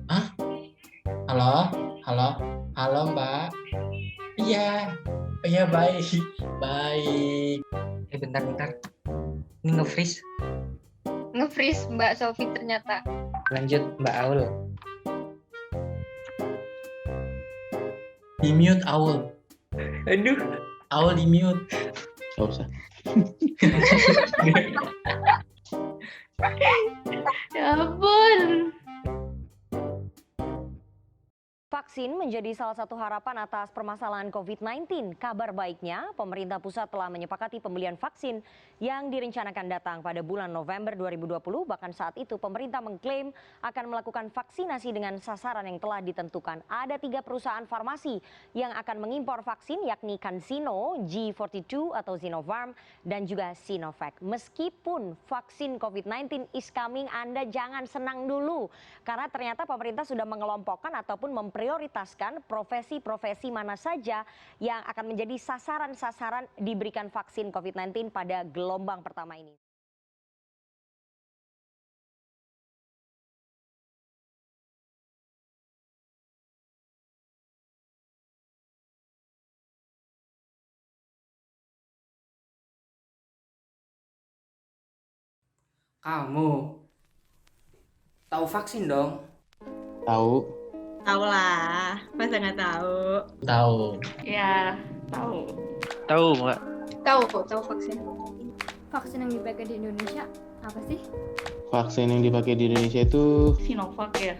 Hah? Halo? Halo? Halo, Mbak? Iya. Iya, baik. Baik. Bentar. Ini nge-freeze. Nge-freeze Mbak Sofi ternyata. Lanjut Mbak Aul. Di mute, Aul. Aduh. Aul di mute. Gak usah. Ya ampun. Vaksin menjadi salah satu harapan atas permasalahan COVID-19. Kabar baiknya, pemerintah pusat telah menyepakati pembelian vaksin yang direncanakan datang pada bulan November 2020. Bahkan saat itu pemerintah mengklaim akan melakukan vaksinasi dengan sasaran yang telah ditentukan. Ada 3 perusahaan farmasi yang akan mengimpor vaksin, yakni CanSino, G42 atau Sinopharm, dan juga Sinovac. Meskipun vaksin COVID-19 is coming, Anda jangan senang dulu. Karena ternyata pemerintah sudah mengelompokkan ataupun memprioritaskan profesi-profesi mana saja yang akan menjadi sasaran-sasaran diberikan vaksin COVID-19 pada gelombang pertama ini. Kamu tahu vaksin dong? Tahu. Tahu lah, masa nggak tahu? Tahu. Ya, tahu. Tahu Mbak. Tahu vaksin. Vaksin yang dipakai di Indonesia apa sih? Vaksin yang dipakai di Indonesia itu Sinovac ya.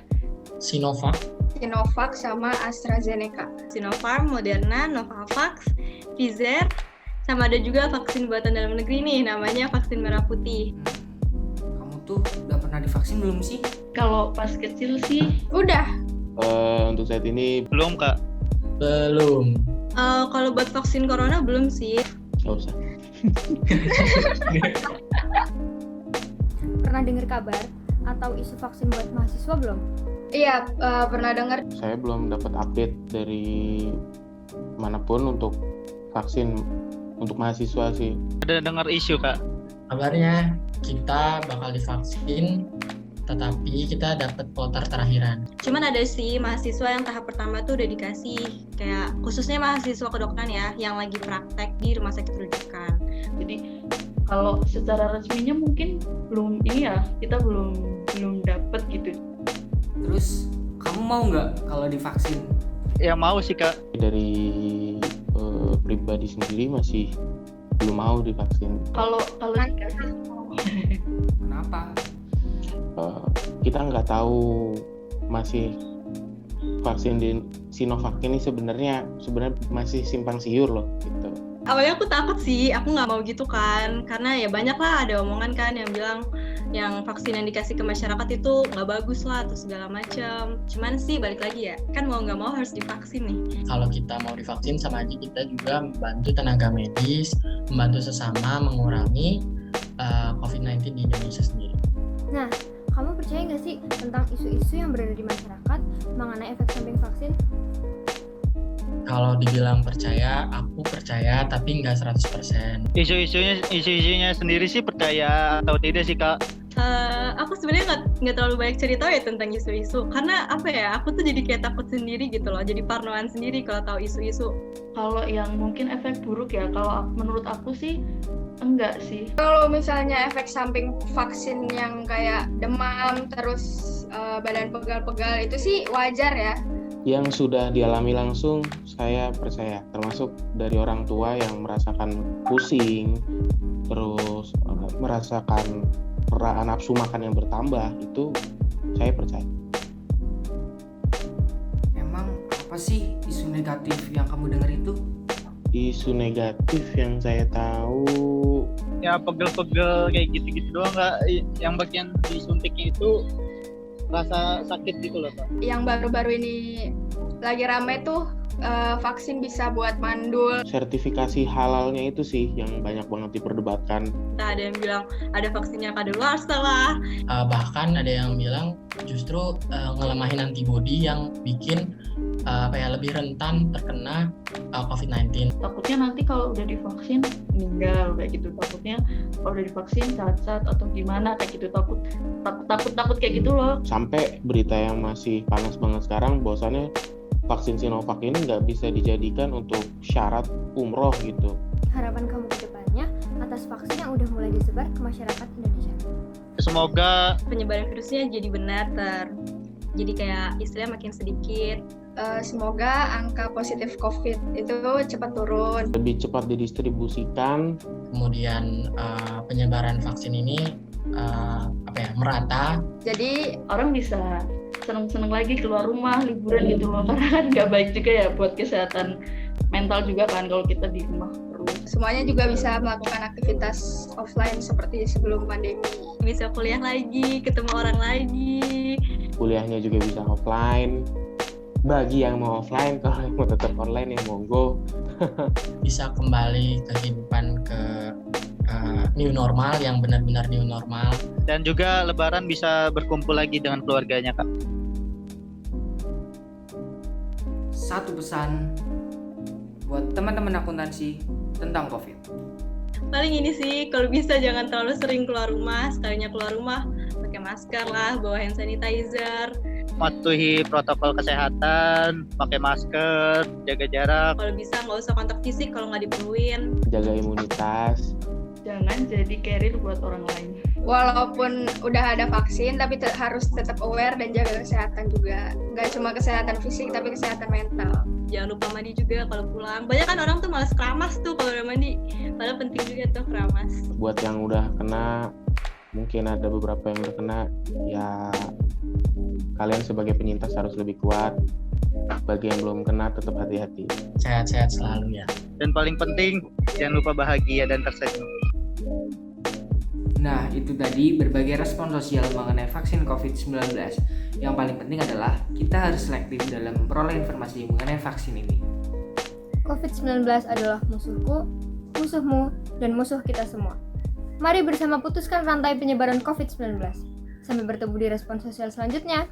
Sinovac. Sinovac sama AstraZeneca. Sinopharm, Moderna, Novavax, Pfizer, sama ada juga vaksin buatan dalam negeri nih, namanya vaksin merah putih. Kamu tuh udah pernah divaksin belum sih? Kalau pas kecil sih, Udah. untuk saat ini Belum Kak. Belum. kalau buat vaksin corona belum sih. nggak usah. Pernah dengar kabar atau isu vaksin buat mahasiswa belum? Iya, pernah dengar. Saya belum dapat update dari manapun untuk vaksin untuk mahasiswa sih. Ada dengar isu Kak? Kabarnya kita bakal divaksin, tetapi kita dapat kuota terakhiran. Cuman ada sih mahasiswa yang tahap pertama tuh udah dikasih, kayak khususnya mahasiswa kedokteran ya, yang lagi praktek di rumah sakit rujukan. Jadi kalau secara resminya mungkin belum ini ya, kita belum dapet gitu. Terus kamu mau nggak kalau divaksin? Ya mau sih Kak. Dari pribadi sendiri masih belum mau divaksin. Kalau dikasih Kenapa? Kita nggak tahu masih vaksin di Sinovac ini sebenarnya masih simpang siur loh gitu. Awalnya aku takut sih, aku nggak mau gitu kan, karena ya banyak lah ada omongan kan yang bilang yang vaksin yang dikasih ke masyarakat itu nggak bagus lah atau segala macam. Cuman sih balik lagi ya, kan mau nggak mau harus divaksin nih. Kalau kita mau divaksin sama aja kita juga membantu tenaga medis, membantu sesama mengurangi COVID-19 di Indonesia sendiri. Nah, kamu percaya nggak sih tentang isu-isu yang berada di masyarakat mengenai efek samping vaksin? Kalau dibilang percaya, aku percaya tapi nggak 100%. Isu-isunya sendiri sih percaya atau tidak sih Kak? Aku sebenarnya nggak terlalu banyak cerita ya tentang isu-isu, karena apa ya, aku tuh jadi kayak takut sendiri gitu loh, jadi parnoan sendiri kalau tahu isu-isu. kalau yang mungkin efek buruk ya, kalau menurut aku sih enggak sih. Kalau misalnya efek samping vaksin yang kayak demam, terus badan pegal-pegal itu sih wajar ya. Yang sudah dialami langsung saya percaya, termasuk dari orang tua yang merasakan pusing, terus merasakan nafsu makan yang bertambah, itu saya percaya. Emang apa sih isu negatif yang kamu dengar itu? Isu negatif yang saya tahu, Ya pegel-pegel kayak gitu-gitu doang Kak. Yang bagian disuntiknya itu rasa sakit gitu loh Kak. Yang baru-baru ini lagi rame tuh vaksin bisa buat mandul. sertifikasi halalnya itu sih yang banyak banget diperdebatkan. Nah, ada yang bilang ada vaksinnya kadaluarsa lah. Bahkan ada yang bilang justru ngelemahin antibodi yang bikin lebih rentan terkena COVID-19. Takutnya nanti kalau udah divaksin meninggal kayak gitu, takutnya kalau udah divaksin cacat atau gimana kayak gitu, takut kayak gitu loh. Sampai berita yang masih panas banget sekarang bahwasannya vaksin Sinovac ini nggak bisa dijadikan untuk syarat umroh gitu. Harapan kamu ke depannya atas vaksin yang udah mulai disebar ke masyarakat Indonesia? Semoga Penyebaran virusnya jadi benar jadi kayak istilahnya makin sedikit. Semoga angka positif COVID itu cepat turun. Lebih cepat didistribusikan. Kemudian penyebaran vaksin ini merata. Jadi Orang bisa seneng-seneng lagi keluar rumah, liburan gitu loh, karena kan nggak baik juga ya buat kesehatan mental juga kan kalau kita di rumah terus. semuanya juga bisa melakukan aktivitas offline seperti sebelum pandemi. Bisa kuliah lagi, ketemu orang lagi. Kuliahnya juga bisa offline. Bagi yang mau offline, kalau yang mau tetap online ya monggo. Bisa kembali kehidupan ke new normal, yang benar-benar new normal. dan juga Lebaran bisa berkumpul lagi dengan keluarganya, Kak. Satu pesan buat teman-teman akuntansi tentang COVID. Paling ini sih, kalau bisa jangan terlalu sering keluar rumah. Sekalinya keluar rumah, pakai masker lah, bawa hand sanitizer. Patuhi protokol kesehatan, pakai masker, jaga jarak. Kalau bisa nggak usah kontak fisik kalau nggak diperluin. Jaga imunitas. Jangan jadi carrier buat orang lain. Walaupun udah ada vaksin, tapi harus tetap aware dan jaga kesehatan juga. Nggak cuma kesehatan fisik, tapi kesehatan mental. Jangan lupa mandi juga kalau pulang. Banyak kan orang tuh malas keramas tuh kalau udah mandi. Padahal penting juga tuh keramas. Buat yang udah kena, mungkin ada beberapa yang udah kena, ya kalian sebagai penyintas harus lebih kuat. Bagi yang belum kena, tetap hati-hati. Sehat-sehat selalu ya. Dan paling penting, jangan lupa bahagia dan tersenyum. Nah, itu tadi berbagai respon sosial mengenai vaksin COVID-19. Yang paling penting adalah kita harus selektif dalam memperoleh informasi mengenai vaksin ini. COVID-19 adalah musuhku, musuhmu, dan musuh kita semua. Mari bersama putuskan rantai penyebaran COVID-19. Sampai bertemu di respon sosial selanjutnya.